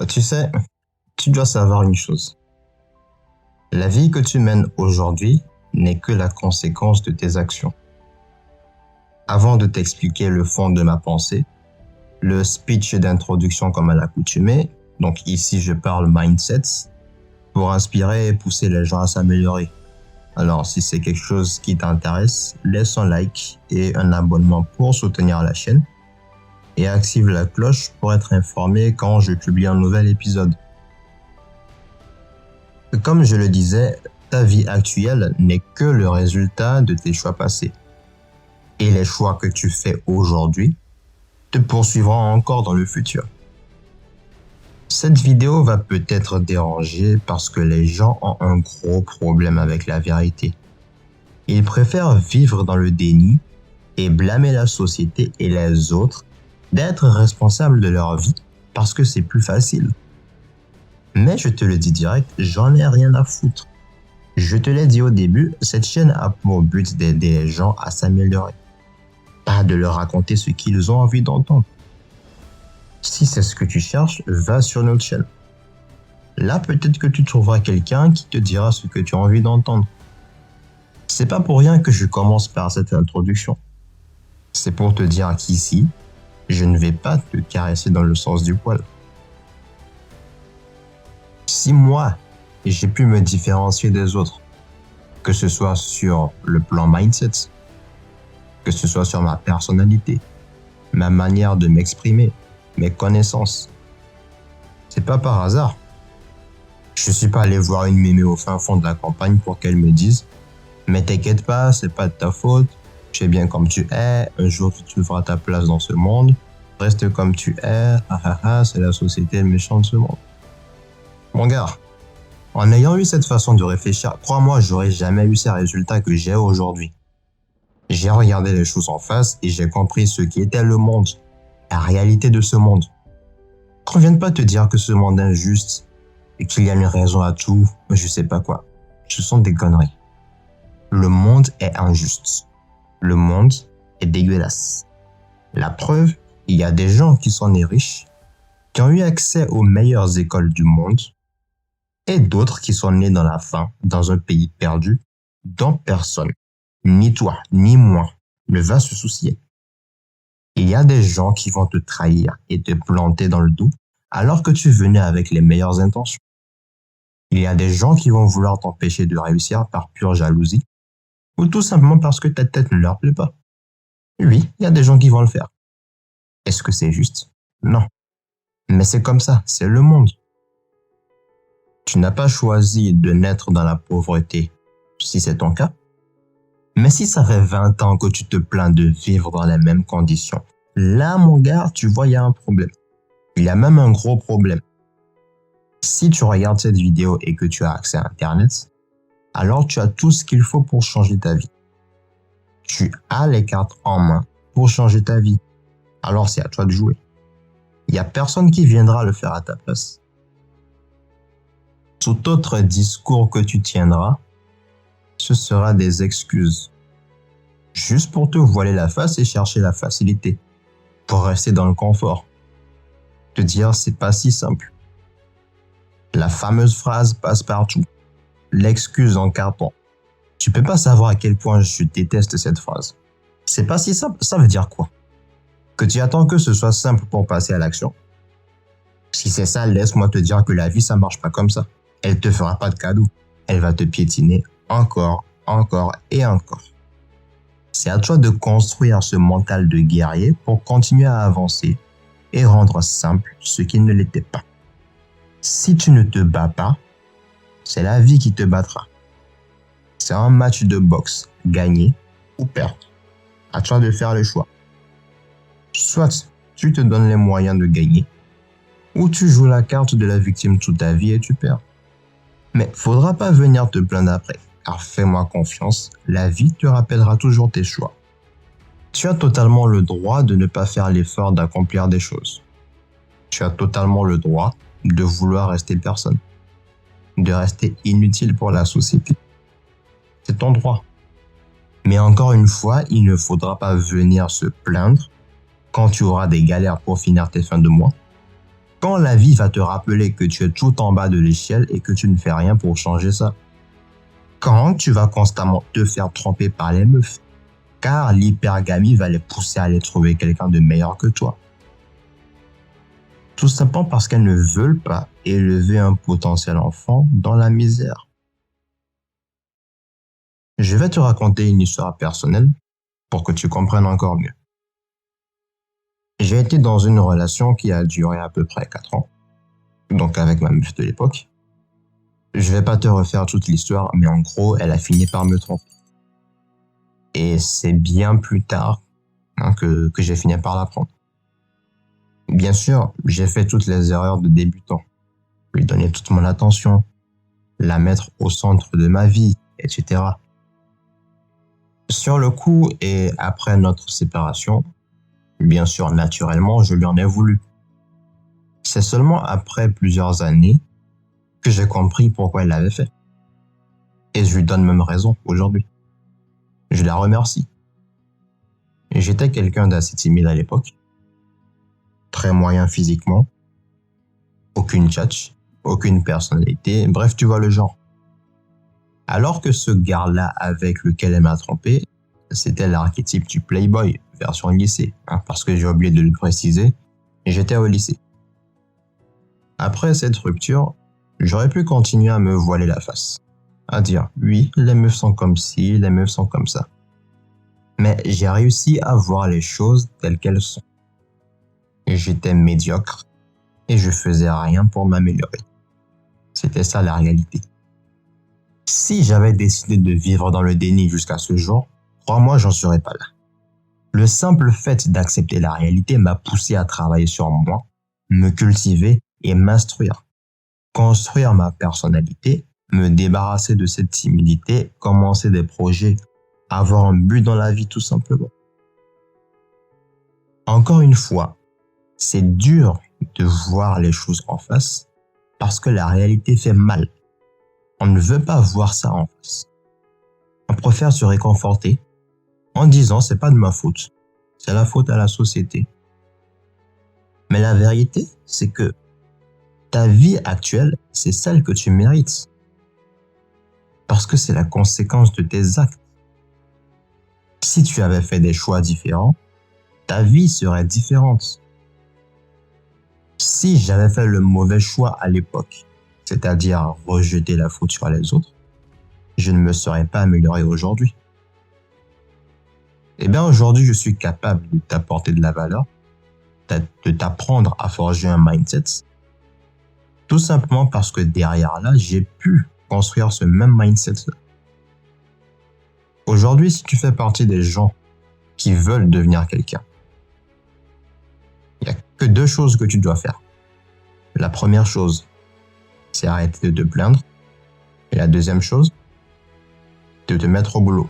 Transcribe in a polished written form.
Tu sais, tu dois savoir une chose. La vie que tu mènes aujourd'hui n'est que la conséquence de tes actions. Avant de t'expliquer le fond de ma pensée, le speech d'introduction comme à l'accoutumée, donc ici je parle mindset, pour inspirer et pousser les gens à s'améliorer. Alors si c'est quelque chose qui t'intéresse, laisse un like et un abonnement pour soutenir la chaîne et active la cloche pour être informé quand je publie un nouvel épisode. Comme je le disais, ta vie actuelle n'est que le résultat de tes choix passés. Et les choix que tu fais aujourd'hui te poursuivront encore dans le futur. Cette vidéo va peut-être déranger parce que les gens ont un gros problème avec la vérité. Ils préfèrent vivre dans le déni et blâmer la société et les autres d'être responsables de leur vie parce que c'est plus facile. Mais je te le dis direct, j'en ai rien à foutre. Je te l'ai dit au début, cette chaîne a pour but d'aider les gens à s'améliorer, pas de leur raconter ce qu'ils ont envie d'entendre. Si c'est ce que tu cherches, va sur notre chaîne. Là, peut-être que tu trouveras quelqu'un qui te dira ce que tu as envie d'entendre. C'est pas pour rien que je commence par cette introduction. C'est pour te dire qu'ici, je ne vais pas te caresser dans le sens du poil. Si moi, j'ai pu me différencier des autres, que ce soit sur le plan mindset, que ce soit sur ma personnalité, ma manière de m'exprimer, mes connaissances, c'est pas par hasard. Je suis pas allé voir une mémé au fin fond de la campagne pour qu'elle me dise « Mais t'inquiète pas, c'est pas de ta faute, tu es bien comme tu es, un jour tu trouveras ta place dans ce monde, reste comme tu es, c'est la société méchante de ce monde. » Mon gars, en ayant eu cette façon de réfléchir, crois-moi, j'aurais jamais eu ces résultats que j'ai aujourd'hui. J'ai regardé les choses en face et j'ai compris ce qui était le monde, la réalité de ce monde. Qu'on vienne pas te dire que ce monde est injuste et qu'il y a une raison à tout, je sais pas quoi. Ce sont des conneries. Le monde est injuste. Le monde est dégueulasse. La preuve, il y a des gens qui sont nés riches, qui ont eu accès aux meilleures écoles du monde, et d'autres qui sont nés dans la faim, dans un pays perdu, dont personne, ni toi, ni moi, ne va se soucier. Il y a des gens qui vont te trahir et te planter dans le dos alors que tu venais avec les meilleures intentions. Il y a des gens qui vont vouloir t'empêcher de réussir par pure jalousie ou tout simplement parce que ta tête ne leur plaît pas. Oui, il y a des gens qui vont le faire. Est-ce que c'est juste? Non. Mais c'est comme ça, c'est le monde. Tu n'as pas choisi de naître dans la pauvreté, si c'est ton cas. Mais si ça fait 20 ans que tu te plains de vivre dans les mêmes conditions, là, mon gars, tu vois, il y a un problème. Il y a même un gros problème. Si tu regardes cette vidéo et que tu as accès à Internet, alors tu as tout ce qu'il faut pour changer ta vie. Tu as les cartes en main pour changer ta vie. Alors c'est à toi de jouer. Il n'y a personne qui viendra le faire à ta place. Tout autre discours que tu tiendras, ce sera des excuses. Juste pour te voiler la face et chercher la facilité. Pour rester dans le confort. Te dire c'est pas si simple. La fameuse phrase passe partout. L'excuse en carton. Tu peux pas savoir à quel point je déteste cette phrase. C'est pas si simple, ça veut dire quoi? Que tu attends que ce soit simple pour passer à l'action? Si c'est ça, laisse-moi te dire que la vie ça marche pas comme ça. Elle te fera pas de cadeau. Elle va te piétiner encore et encore. C'est à toi de construire ce mental de guerrier pour continuer à avancer et rendre simple ce qui ne l'était pas. Si tu ne te bats pas, c'est la vie qui te battra. C'est un match de boxe, gagner ou perdre. À toi de faire le choix. Soit tu te donnes les moyens de gagner, ou tu joues la carte de la victime toute ta vie et tu perds. Mais faudra pas venir te plaindre après, car fais-moi confiance, la vie te rappellera toujours tes choix. Tu as totalement le droit de ne pas faire l'effort d'accomplir des choses. Tu as totalement le droit de vouloir rester personne, de rester inutile pour la société. C'est ton droit. Mais encore une fois, il ne faudra pas venir se plaindre quand tu auras des galères pour finir tes fins de mois, Quand la vie va te rappeler que tu es tout en bas de l'échelle et que tu ne fais rien pour changer ça. Quand tu vas constamment te faire tromper par les meufs, car l'hypergamie va les pousser à aller trouver quelqu'un de meilleur que toi. Tout simplement parce qu'elles ne veulent pas élever un potentiel enfant dans la misère. Je vais te raconter une histoire personnelle pour que tu comprennes encore mieux. J'ai été dans une relation qui a duré à peu près 4 ans, donc avec ma meuf de l'époque. Je vais pas te refaire toute l'histoire, mais en gros, elle a fini par me tromper. Et c'est bien plus tard que j'ai fini par l'apprendre. Bien sûr, j'ai fait toutes les erreurs de débutant. Lui donner toute mon attention, la mettre au centre de ma vie, etc. Sur le coup et après notre séparation, bien sûr, naturellement, je lui en ai voulu. C'est seulement après plusieurs années que j'ai compris pourquoi elle l'avait fait. Et je lui donne même raison aujourd'hui. Je la remercie. J'étais quelqu'un d'assez timide à l'époque, très moyen physiquement, aucune tchatch, aucune personnalité, bref, tu vois le genre. Alors que ce gars-là avec lequel elle m'a trompé, c'était l'archétype du playboy, version lycée, parce que j'ai oublié de le préciser, et j'étais au lycée. Après cette rupture, j'aurais pu continuer à me voiler la face, à dire oui, les meufs sont comme ci, les meufs sont comme ça. Mais j'ai réussi à voir les choses telles qu'elles sont. J'étais médiocre et je faisais rien pour m'améliorer. C'était ça la réalité. Si j'avais décidé de vivre dans le déni jusqu'à ce jour, crois-moi, j'en serais pas là. Le simple fait d'accepter la réalité m'a poussé à travailler sur moi, me cultiver et m'instruire. Construire ma personnalité, me débarrasser de cette timidité, commencer des projets, avoir un but dans la vie tout simplement. Encore une fois, c'est dur de voir les choses en face parce que la réalité fait mal. On ne veut pas voir ça en face. On préfère se réconforter en disant c'est pas de ma faute, c'est la faute à la société. Mais la vérité, c'est que ta vie actuelle, c'est celle que tu mérites. Parce que c'est la conséquence de tes actes. Si tu avais fait des choix différents, ta vie serait différente. Si j'avais fait le mauvais choix à l'époque, c'est-à-dire rejeter la faute sur les autres, je ne me serais pas amélioré aujourd'hui. Eh bien, aujourd'hui, je suis capable de t'apporter de la valeur, de t'apprendre à forger un mindset, tout simplement parce que derrière là, j'ai pu construire ce même mindset-là. Aujourd'hui, si tu fais partie des gens qui veulent devenir quelqu'un, il n'y a que 2 choses que tu dois faire. La première chose, c'est arrêter de te plaindre. Et la deuxième chose, de te mettre au boulot.